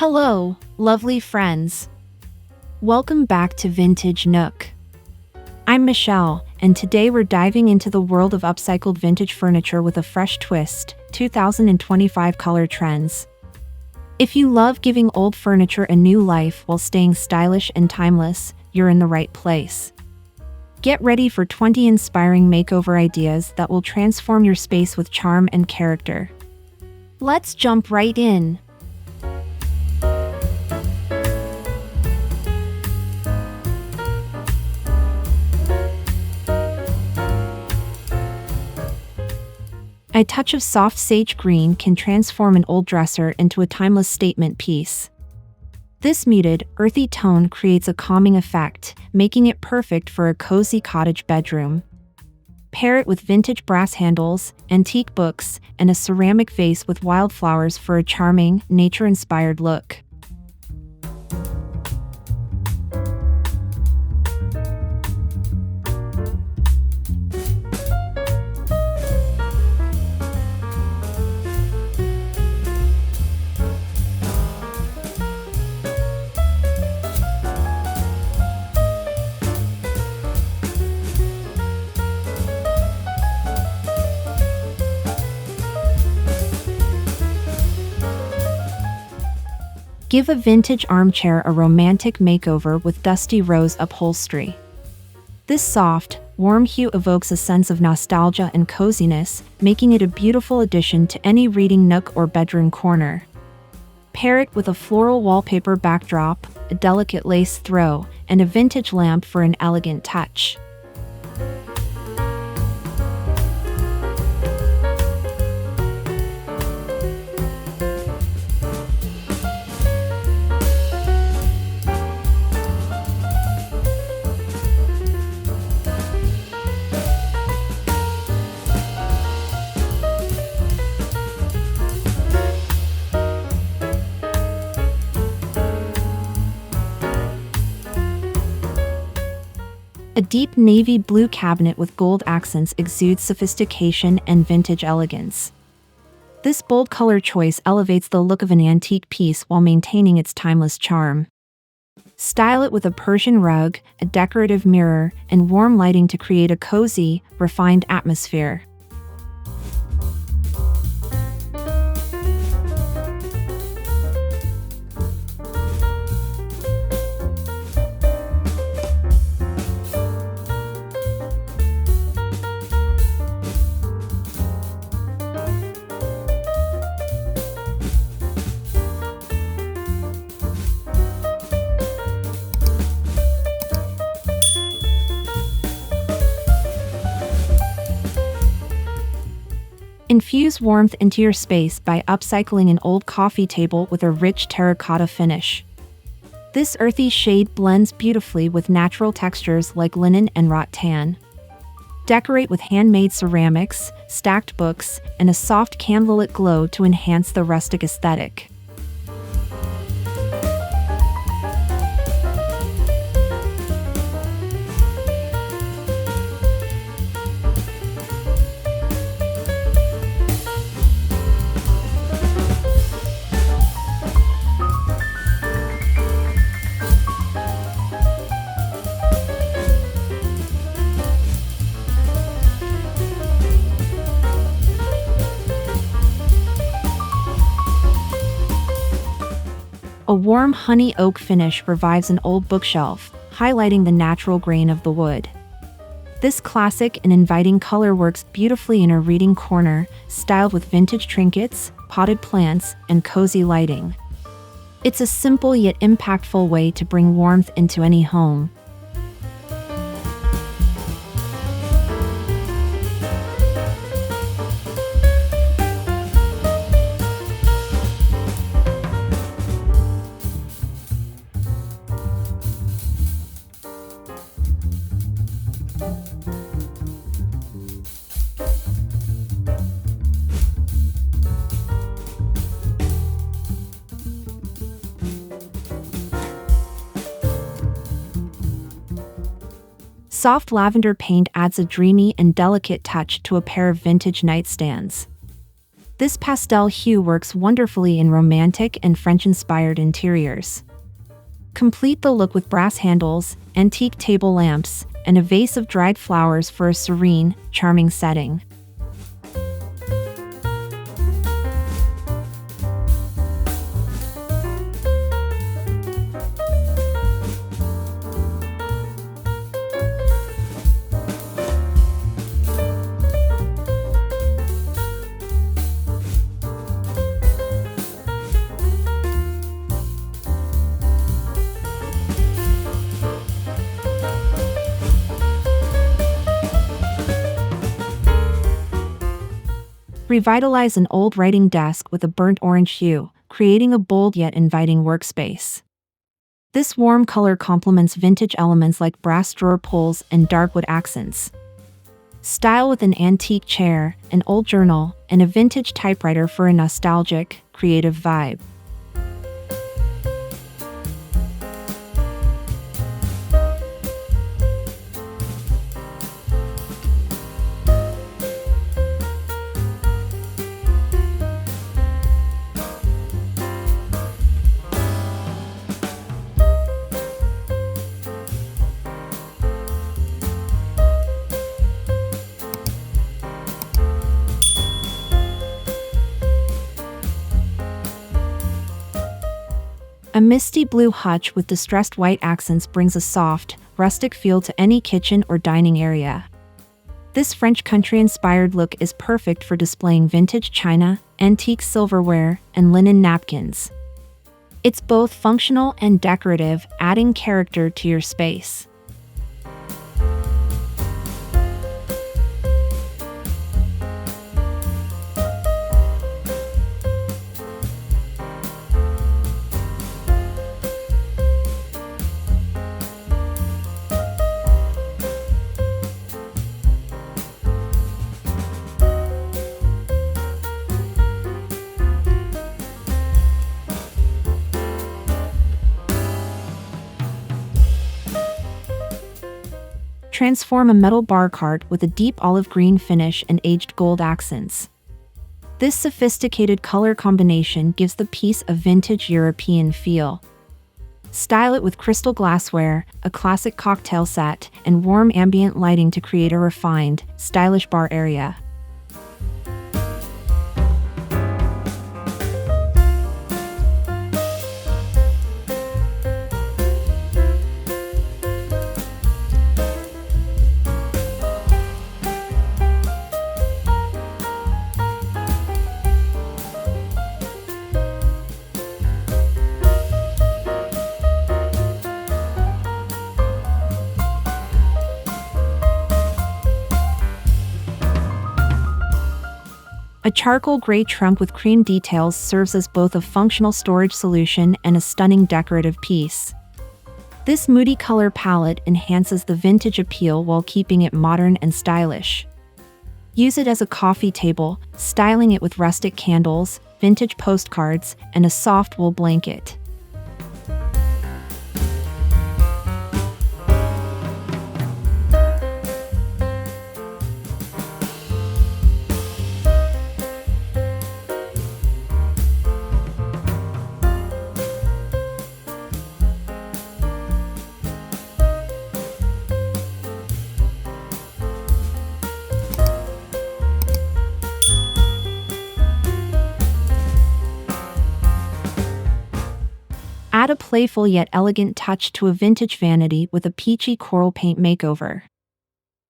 Hello, lovely friends. Welcome back to Vintage Nook. I'm Michelle, and today we're diving into the world of upcycled vintage furniture with a fresh twist, 2025 color trends. If you love giving old furniture a new life while staying stylish and timeless, you're in the right place. Get ready for 20 inspiring makeover ideas that will transform your space with charm and character. Let's jump right in. A touch of soft sage green can transform an old dresser into a timeless statement piece. This muted, earthy tone creates a calming effect, making it perfect for a cozy cottage bedroom. Pair it with vintage brass handles, antique books, and a ceramic vase with wildflowers for a charming, nature-inspired look. Give a vintage armchair a romantic makeover with dusty rose upholstery. This soft, warm hue evokes a sense of nostalgia and coziness, making it a beautiful addition to any reading nook or bedroom corner. Pair it with a floral wallpaper backdrop, a delicate lace throw, and a vintage lamp for an elegant touch. A deep navy blue cabinet with gold accents exudes sophistication and vintage elegance. This bold color choice elevates the look of an antique piece while maintaining its timeless charm. Style it with a Persian rug, a decorative mirror, and warm lighting to create a cozy, refined atmosphere. Infuse warmth into your space by upcycling an old coffee table with a rich terracotta finish. This earthy shade blends beautifully with natural textures like linen and wrought tan. Decorate with handmade ceramics, stacked books, and a soft candlelit glow to enhance the rustic aesthetic. A warm honey oak finish revives an old bookshelf, highlighting the natural grain of the wood. This classic and inviting color works beautifully in a reading corner, styled with vintage trinkets, potted plants, and cozy lighting. It's a simple yet impactful way to bring warmth into any home. Soft lavender paint adds a dreamy and delicate touch to a pair of vintage nightstands. This pastel hue works wonderfully in romantic and French-inspired interiors. Complete the look with brass handles, antique table lamps, and a vase of dried flowers for a serene, charming setting. Revitalize an old writing desk with a burnt orange hue, creating a bold yet inviting workspace. This warm color complements vintage elements like brass drawer pulls and dark wood accents. Style with an antique chair, an old journal, and a vintage typewriter for a nostalgic, creative vibe. A misty blue hutch with distressed white accents brings a soft, rustic feel to any kitchen or dining area. This French country-inspired look is perfect for displaying vintage china, antique silverware, and linen napkins. It's both functional and decorative, adding character to your space. Transform a metal bar cart with a deep olive green finish and aged gold accents. This sophisticated color combination gives the piece a vintage European feel. Style it with crystal glassware, a classic cocktail set, and warm ambient lighting to create a refined, stylish bar area. A charcoal gray trunk with cream details serves as both a functional storage solution and a stunning decorative piece. This moody color palette enhances the vintage appeal while keeping it modern and stylish. Use it as a coffee table, styling it with rustic candles, vintage postcards, and a soft wool blanket. Add a playful yet elegant touch to a vintage vanity with a peachy coral paint makeover.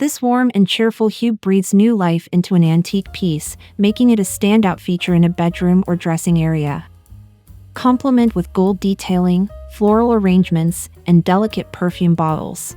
This warm and cheerful hue breathes new life into an antique piece, making it a standout feature in a bedroom or dressing area. Complement with gold detailing, floral arrangements, and delicate perfume bottles.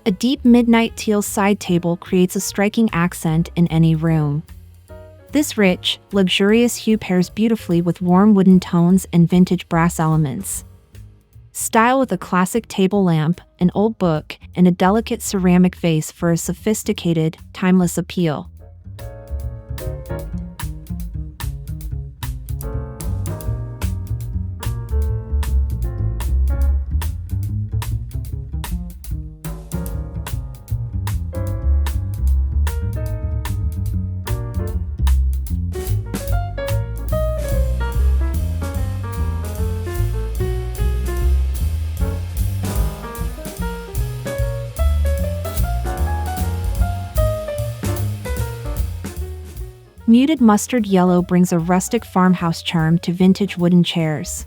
A deep midnight teal side table creates a striking accent in any room. This rich, luxurious hue pairs beautifully with warm wooden tones and vintage brass elements. Style with a classic table lamp, an old book, and a delicate ceramic vase for a sophisticated, timeless appeal. Muted mustard yellow brings a rustic farmhouse charm to vintage wooden chairs.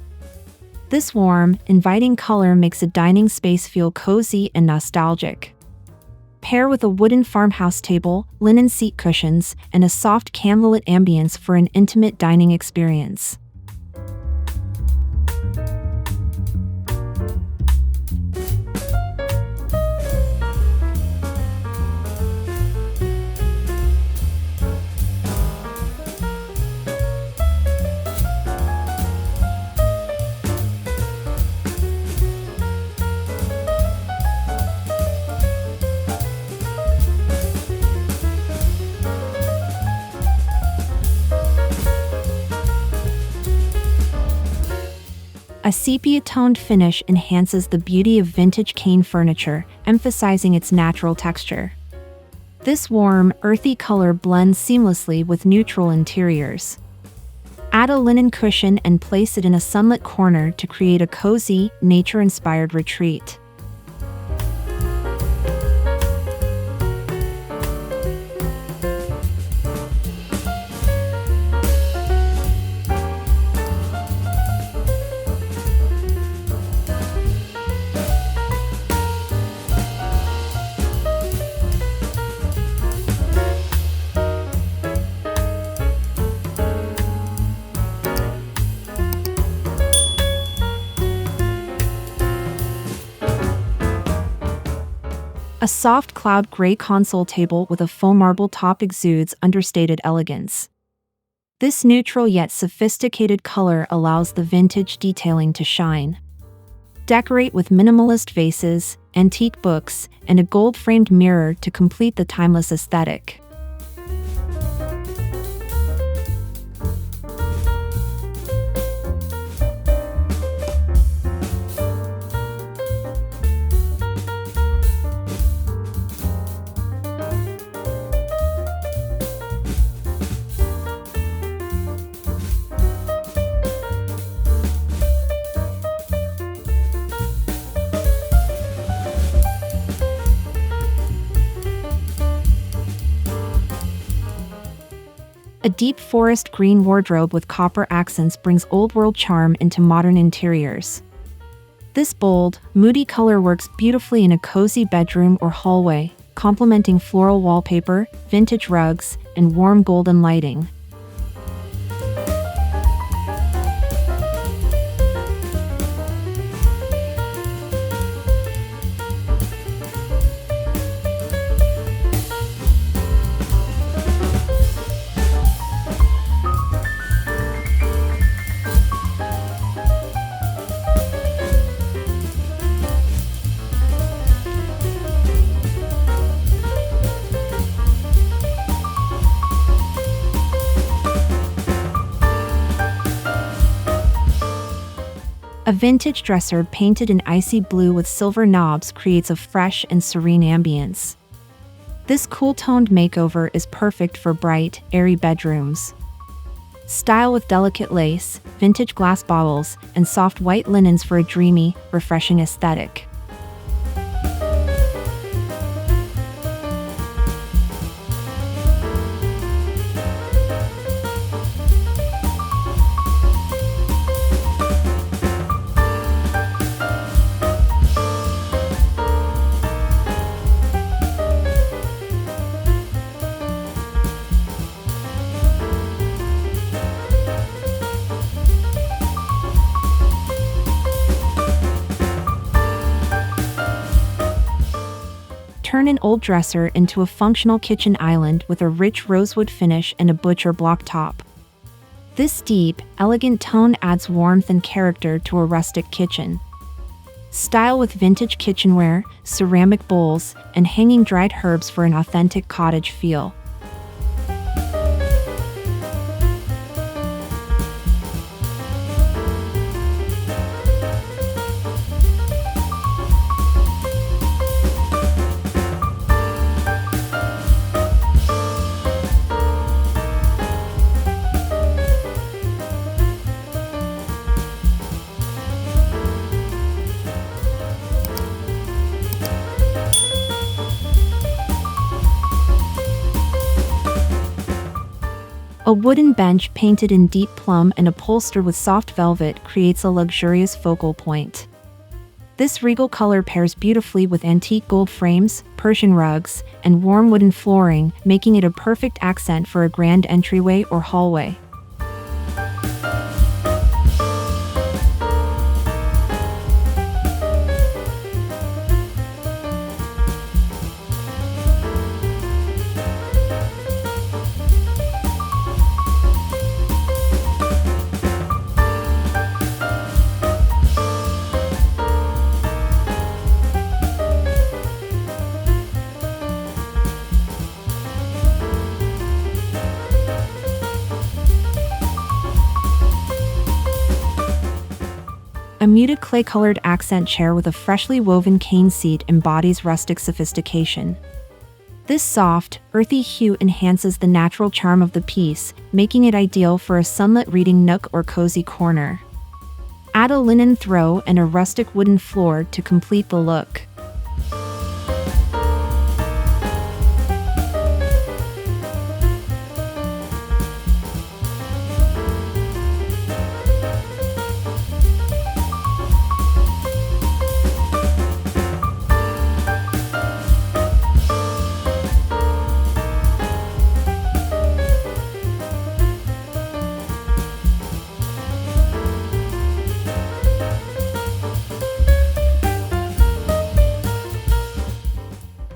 This warm, inviting color makes a dining space feel cozy and nostalgic. Pair with a wooden farmhouse table, linen seat cushions, and a soft candlelit ambience for an intimate dining experience. A sepia-toned finish enhances the beauty of vintage cane furniture, emphasizing its natural texture. This warm, earthy color blends seamlessly with neutral interiors. Add a linen cushion and place it in a sunlit corner to create a cozy, nature-inspired retreat. A soft cloud gray console table with a faux marble top exudes understated elegance. This neutral yet sophisticated color allows the vintage detailing to shine. Decorate with minimalist vases, antique books, and a gold-framed mirror to complete the timeless aesthetic. A deep forest green wardrobe with copper accents brings old-world charm into modern interiors. This bold, moody color works beautifully in a cozy bedroom or hallway, complementing floral wallpaper, vintage rugs, and warm golden lighting. A vintage dresser painted in icy blue with silver knobs creates a fresh and serene ambience. This cool-toned makeover is perfect for bright, airy bedrooms. Style with delicate lace, vintage glass bottles, and soft white linens for a dreamy, refreshing aesthetic. Turn an old dresser into a functional kitchen island with a rich rosewood finish and a butcher block top. This deep, elegant tone adds warmth and character to a rustic kitchen. Style with vintage kitchenware, ceramic bowls, and hanging dried herbs for an authentic cottage feel. A wooden bench painted in deep plum and upholstered with soft velvet creates a luxurious focal point. This regal color pairs beautifully with antique gold frames, Persian rugs, and warm wooden flooring, making it a perfect accent for a grand entryway or hallway. A muted clay-colored accent chair with a freshly woven cane seat embodies rustic sophistication. This soft, earthy hue enhances the natural charm of the piece, making it ideal for a sunlit reading nook or cozy corner. Add a linen throw and a rustic wooden floor to complete the look.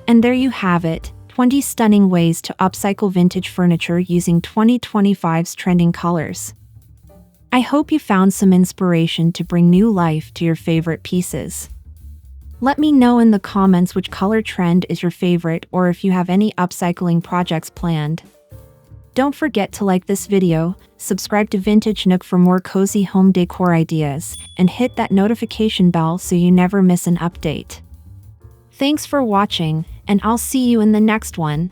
And there you have it, 20 stunning ways to upcycle vintage furniture using 2025's trending colors. I hope you found some inspiration to bring new life to your favorite pieces. Let me know in the comments which color trend is your favorite or if you have any upcycling projects planned. Don't forget to like this video, subscribe to Vintage Nook for more cozy home decor ideas, and hit that notification bell so you never miss an update. Thanks for watching, and I'll see you in the next one.